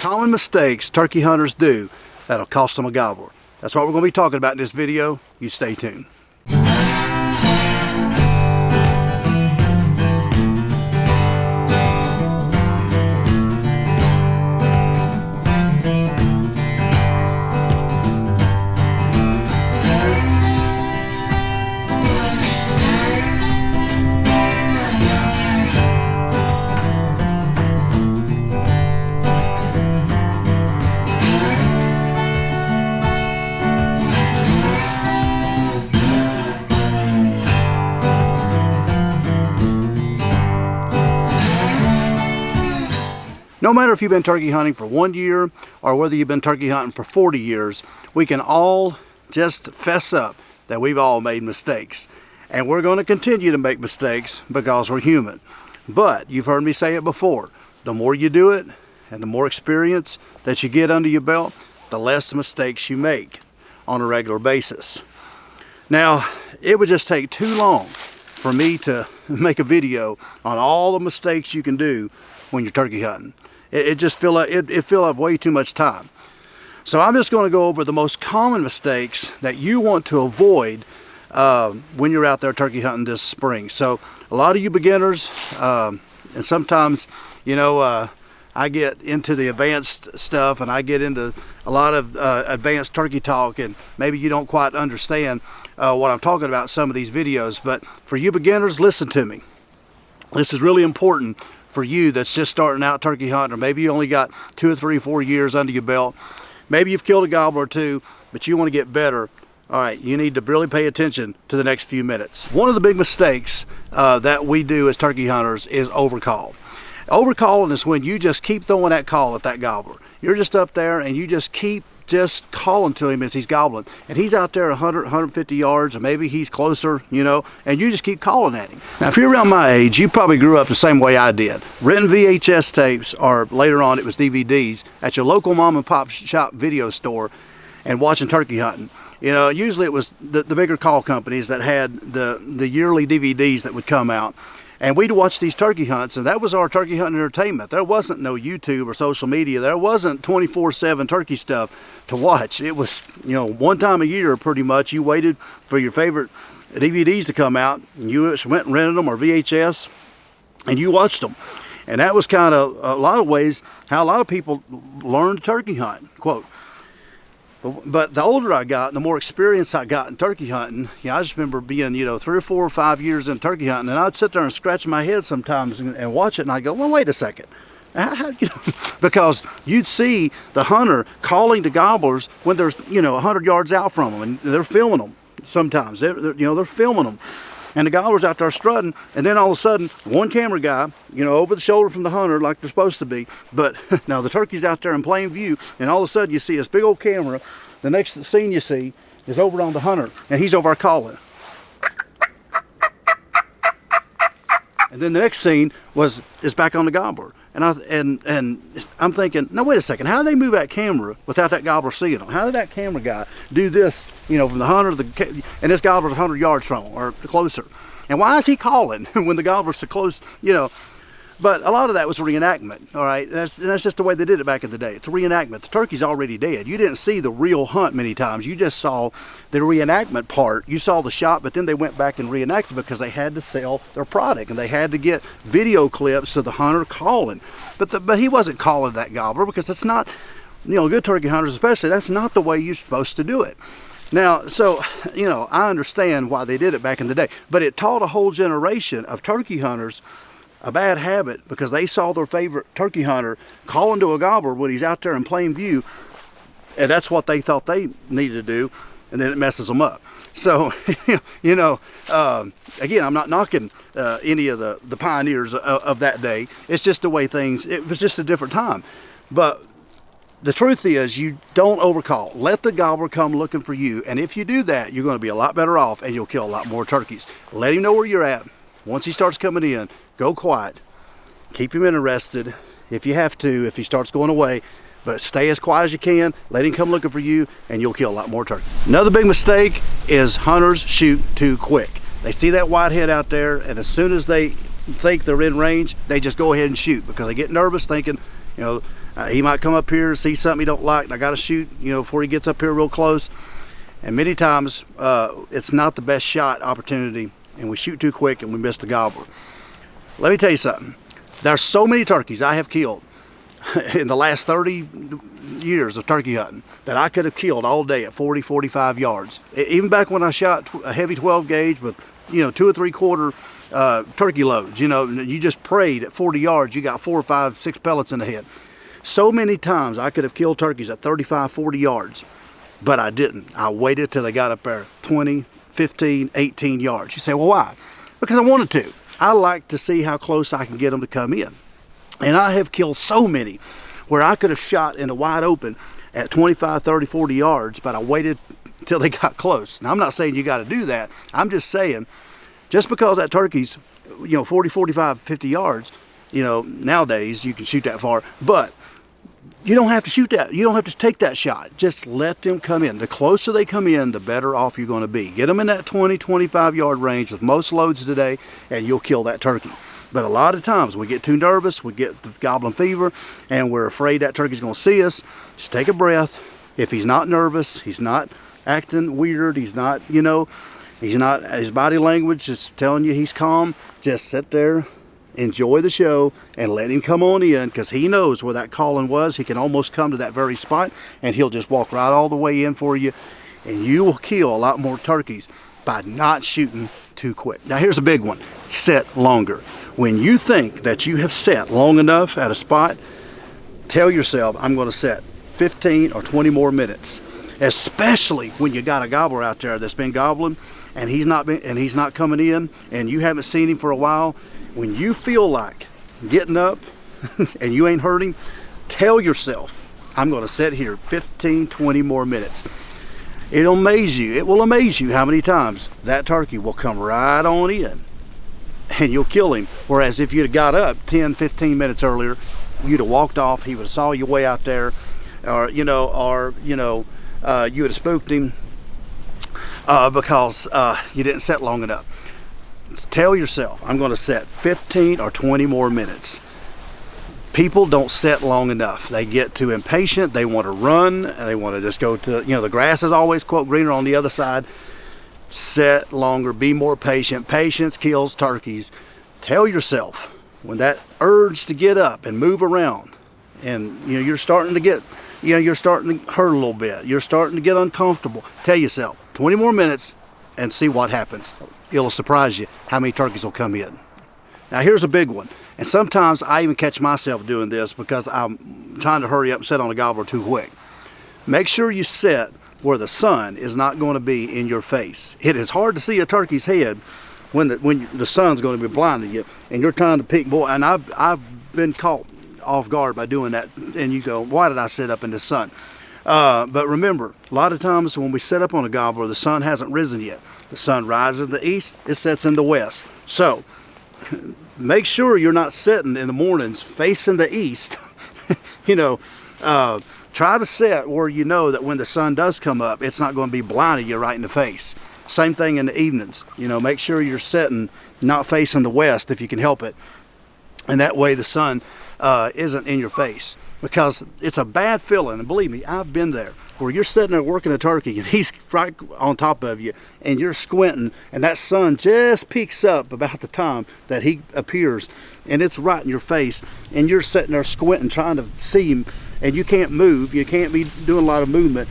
common mistakes turkey hunters do that'll cost them a gobbler. That's what we're going to be talking about in this video. You stay tuned. No matter if you've been turkey hunting for 1 year or whether you've been turkey hunting for 40 years, we can all just fess up that we've all made mistakes. And we're going to continue to make mistakes because we're human. But you've heard me say it before, the more you do it and the more experience that you get under your belt, the less mistakes you make on a regular basis. Now, it would just take too long for me to make a video on all the mistakes you can do when you're turkey hunting. It just fill up way too much time. So I'm just going to go over the most common mistakes that you want to avoid when you're out there turkey hunting this spring. So a lot of you beginners, and sometimes, you know, I get into the advanced stuff and I get into a lot of advanced turkey talk, and maybe you don't quite understand what I'm talking about in some of these videos. But for you beginners, listen to me. This is really important for you that's just starting out turkey hunting, or maybe you only got 2 or 3 or 4 years under your belt. Maybe you've killed a gobbler or two, but you want to get better. All right, you need to really pay attention to the next few minutes. One of the big mistakes that we do as turkey hunters is overcall. Overcalling is when you just keep throwing that call at that gobbler. You're just up there and you just keep calling to him as he's gobbling, and he's out there 100, 150 yards, or maybe he's closer, you know, and you just keep calling at him. Now, if you're around my age, you probably grew up the same way I did. Renting VHS tapes, or later on it was DVDs, at your local mom and pop shop video store and watching turkey hunting. You know, usually it was the bigger call companies that had the yearly DVDs that would come out. And we'd watch these turkey hunts, and that was our turkey hunting entertainment. There wasn't no YouTube or social media. There wasn't 24/7 turkey stuff to watch. It was, you know, one time a year pretty much. You waited for your favorite DVDs to come out, and you just went and rented them, or VHS, and you watched them. And that was kind of a lot of ways how a lot of people learned to turkey hunt, quote. But the older I got, the more experience I got in turkey hunting. You know, I just remember being, you know, 3 or 4 or 5 years in turkey hunting, and I'd sit there and scratch my head sometimes and watch it, and I'd go, well, wait a second. How, you know, because you'd see the hunter calling to gobblers when there's, you know, 100 yards out from them, and they're filming them sometimes. They're filming them. And the gobbler's out there strutting, and then all of a sudden, one camera guy, you know, over the shoulder from the hunter like they're supposed to be, but now the turkey's out there in plain view, and all of a sudden you see this big old camera. The next scene you see is over on the hunter, and he's over there calling. And then the next scene is back on the gobbler. And I'm thinking, no, wait a second, how did they move that camera without that gobbler seeing them? How did that camera guy do this, you know, from the hunter and this gobbler's 100 yards from him, or closer? And why is he calling when the gobbler's so close, you know? But a lot of that was reenactment, all right? That's just the way they did it back in the day. It's a reenactment. The turkey's already dead. You didn't see the real hunt many times. You just saw the reenactment part. You saw the shot, but then they went back and reenacted because they had to sell their product, and they had to get video clips of the hunter calling. But he wasn't calling that gobbler, because that's not, you know, good turkey hunters especially, that's not the way you're supposed to do it. Now, so, you know, I understand why they did it back in the day, but it taught a whole generation of turkey hunters a bad habit, because they saw their favorite turkey hunter calling to a gobbler when he's out there in plain view, and that's what they thought they needed to do, and then it messes them up. So, you know, again, I'm not knocking any of the pioneers of that day. It's just the way it was just a different time. But the truth is, you don't overcall. Let the gobbler come looking for you, and if you do that, you're going to be a lot better off, and you'll kill a lot more turkeys. Let him know where you're at. Once he starts coming in, go quiet. Keep him interested if you have to, if he starts going away. But stay as quiet as you can. Let him come looking for you, and you'll kill a lot more turkey. Another big mistake is hunters shoot too quick. They see that whitehead out there, and as soon as they think they're in range, they just go ahead and shoot, because they get nervous thinking, you know, He might come up here, see something he don't like, and I got to shoot, you know, before he gets up here real close. And many times it's not the best shot opportunity, and we shoot too quick and we miss the gobbler. Let me tell you something. There's so many turkeys I have killed in the last 30 years of turkey hunting that I could have killed all day at 40, 45 yards. Even back when I shot a heavy 12 gauge with, you know, 2 3/4 turkey loads, you know, you just prayed at 40 yards, you got 4 or 5, 6 pellets in the head. So many times I could have killed turkeys at 35, 40 yards, but I didn't. I waited till they got up there 20, 15, 18 yards. You say, well, why? Because I wanted to. I like to see how close I can get them to come in. And I have killed so many where I could have shot in the wide open at 25, 30, 40 yards, but I waited till they got close. Now, I'm not saying you got to do that. I'm just saying, just because that turkey's, you know, 40, 45, 50 yards, you know, nowadays you can shoot that far, but you don't have to shoot that. You don't have to take that shot. Just let them come in. The closer they come in, the better off you're going to be. Get them in that 20, 25 yard range with most loads today, and you'll kill that turkey. But a lot of times we get too nervous, we get the goblin fever, and we're afraid that turkey's going to see us. Just take a breath. If he's not nervous, he's not acting weird, he's not, you know, he's not, his body language is telling you he's calm, just sit there, enjoy the show, and let him come on in, because he knows where that calling was. He can almost come to that very spot, and he'll just walk right all the way in for you, and you will kill a lot more turkeys by not shooting too quick. Now here's a big one. Set longer. When you think that you have set long enough at a spot, tell yourself, I'm going to set 15 or 20 more minutes, especially when you got a gobbler out there that's been gobbling and he's not coming in, and you haven't seen him for a while. When you feel like getting up and you ain't heard him, tell yourself, I'm going to sit here 15, 20 more minutes. It'll amaze you. It will amaze you how many times that turkey will come right on in and you'll kill him. Whereas if you'd have got up 10, 15 minutes earlier, you'd have walked off, he would have saw you way out there, or you would have spooked him because you didn't set long enough. Tell yourself, I'm going to set 15 or 20 more minutes. People don't set long enough. They get too impatient. They want to run. They want to just go to, you know, the grass is always, quote, greener on the other side. Set longer. Be more patient. Patience kills turkeys. Tell yourself, when that urge to get up and move around, and, you know, you're starting to get, you know, you're starting to hurt a little bit. You're starting to get uncomfortable. Tell yourself, 20 more minutes and see what happens. It'll surprise you how many turkeys will come in. Now here's a big one, and sometimes I even catch myself doing this because I'm trying to hurry up and set on a gobbler too quick. Make sure you set where the sun is not going to be in your face. It is hard to see a turkey's head when the sun's going to be blinding you, and you're trying to pick, boy, and I've been caught off guard by doing that, and you go, why did I sit up in the sun? But remember, a lot of times when we set up on a gobbler, the sun hasn't risen yet. The sun rises in the east, it sets in the west. So make sure you're not sitting in the mornings facing the east. You know, try to set where you know that when the sun does come up, it's not going to be blinding you right in the face. Same thing in the evenings. You know, make sure you're sitting not facing the west if you can help it. And that way the sun isn't in your face. Because it's a bad feeling, and believe me, I've been there, where you're sitting there working a turkey and he's right on top of you and you're squinting, and that sun just peeks up about the time that he appears, and it's right in your face, and you're sitting there squinting trying to see him, and you can't move, you can't be doing a lot of movement,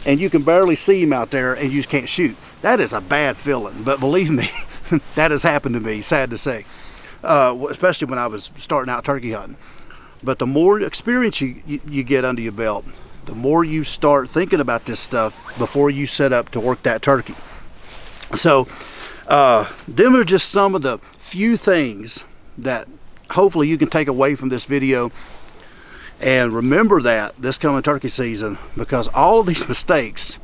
and you can barely see him out there, and you just can't shoot. That is a bad feeling, but believe me, that has happened to me, sad to say, especially when I was starting out turkey hunting. But the more experience you get under your belt, the more you start thinking about this stuff before you set up to work that turkey. So them are just some of the few things that hopefully you can take away from this video. And remember that this coming turkey season, because all of these mistakes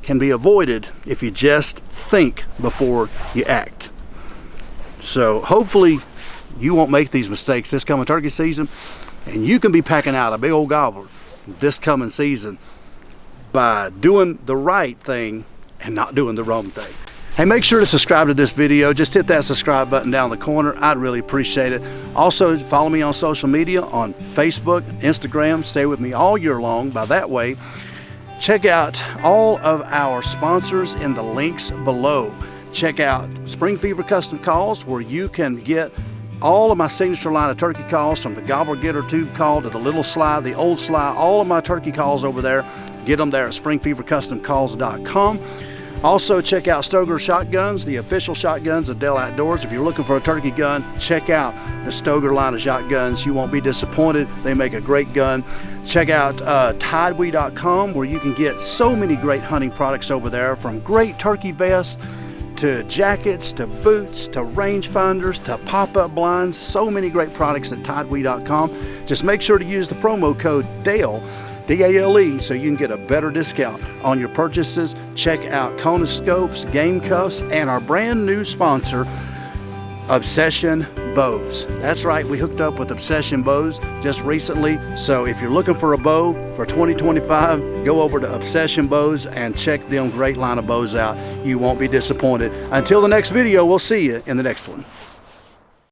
can be avoided if you just think before you act. So hopefully you won't make these mistakes this coming turkey season, and you can be packing out a big old gobbler this coming season by doing the right thing and not doing the wrong thing. Hey, make sure to subscribe to this video. Just hit that subscribe button down in the corner. I'd really appreciate it. Also, follow me on social media on Facebook, Instagram. Stay with me all year long. By that way, check out all of our sponsors in the links below. Check out Spring Fever Custom Calls, where you can get all of my signature line of turkey calls, from the gobbler getter tube call to the little slide, the old slide, all of my turkey calls over there. Get them there at springfevercustomcalls.com. Also, check out Stoeger shotguns, the official shotguns of Dell Outdoors. If you're looking for a turkey gun, check out the Stoeger line of shotguns. You won't be disappointed. They make a great gun. Check out Tidewe.com, where you can get so many great hunting products over there, from great turkey vests to jackets to boots to rangefinders to pop-up blinds. So many great products at Tidewe.com. Just make sure to use the promo code DALE, D-A-L-E, so you can get a better discount on your purchases. Check out Kona Scopes, Game Cuffs, and our brand new sponsor, Obessession Bows. That's right, we hooked up with Obessession Bows just recently. So if you're looking for a bow for 2025, go over to Obessession Bows and check them great line of bows out. You won't be disappointed. Until the next video, we'll see you in the next one.